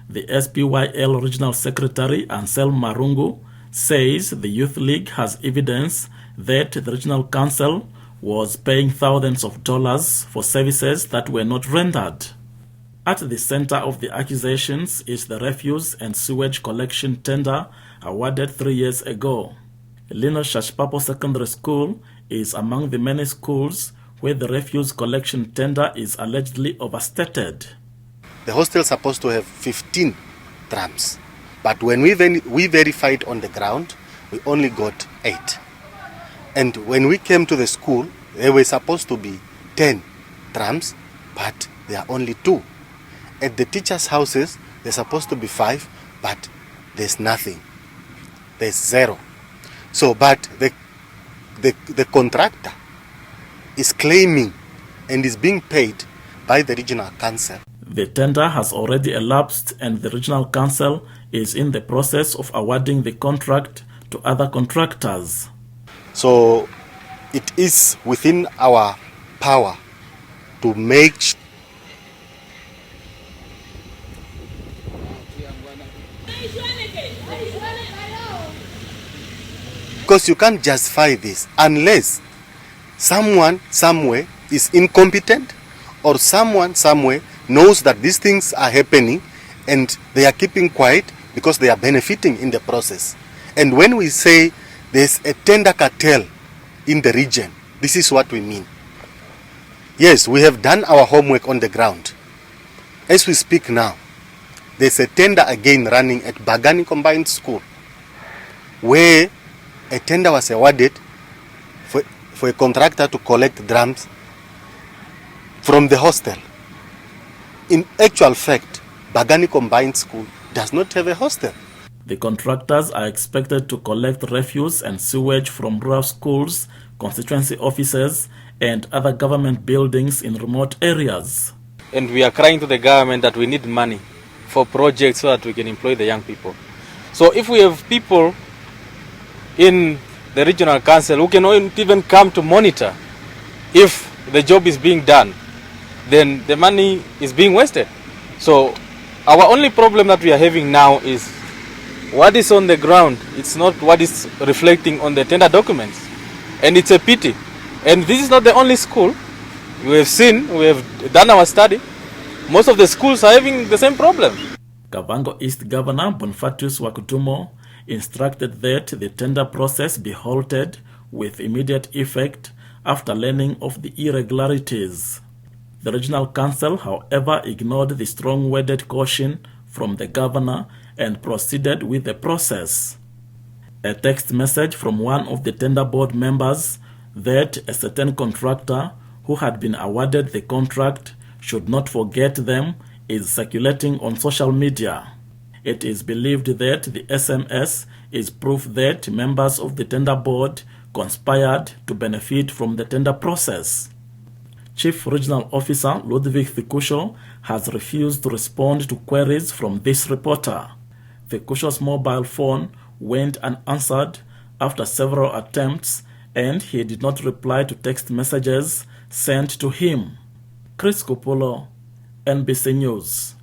The SPYL Regional Secretary Anselm Marungu says the Youth League has evidence that the Regional Council was paying thousands of dollars for services that were not rendered. At the center of the accusations is the refuse and sewage collection tender awarded 3 years ago. Lino Shashpapo Secondary School is among the many schools where the refuse collection tender is allegedly overstated. The hostel is supposed to have 15 drums, but when we verified on the ground, we only got 8. And when we came to the school, there were supposed to be 10 drums, but there are only 2. At the teachers' houses, there's supposed to be 5, but there's nothing. There's 0. So, but the contractor is claiming and is being paid by the regional council. The tender has already elapsed and the regional council is in the process of awarding the contract to other contractors. So it is within our power to make because you can't justify this unless someone somewhere is incompetent or someone somewhere knows that these things are happening and they are keeping quiet because they are benefiting in the process. And when we say there's a tender cartel in the region, this is what we mean. Yes, we have done our homework on the ground. As we speak now, there's a tender again running at Bagani Combined School where a tender was awarded for a contractor to collect drums from the hostel. In actual fact, Bagani Combined School does not have a hostel. The contractors are expected to collect refuse and sewage from rural schools, constituency offices, and other government buildings in remote areas. And we are crying to the government that we need money for projects so that we can employ the young people. So if we have people in the regional council who cannot even come to monitor if the job is being done, then the money is being wasted. So our only problem that we are having now is what is on the ground. It's not what is reflecting on the tender documents. And it's a pity. And this is not the only school. We have done our study. Most of the schools are having the same problem. Kavango East Governor Bonifacius Wakutumo instructed that the tender process be halted with immediate effect after learning of the irregularities. The Regional Council, however, ignored the strong-worded caution from the governor and proceeded with the process. A text message from one of the tender board members that a certain contractor who had been awarded the contract should not forget them is circulating on social media. It is believed that the SMS is proof that members of the tender board conspired to benefit from the tender process. Chief Regional Officer Ludwig Thikusho has refused to respond to queries from this reporter. Thikusho's mobile phone went unanswered after several attempts and he did not reply to text messages sent to him. Chris Kupolo, NBC News.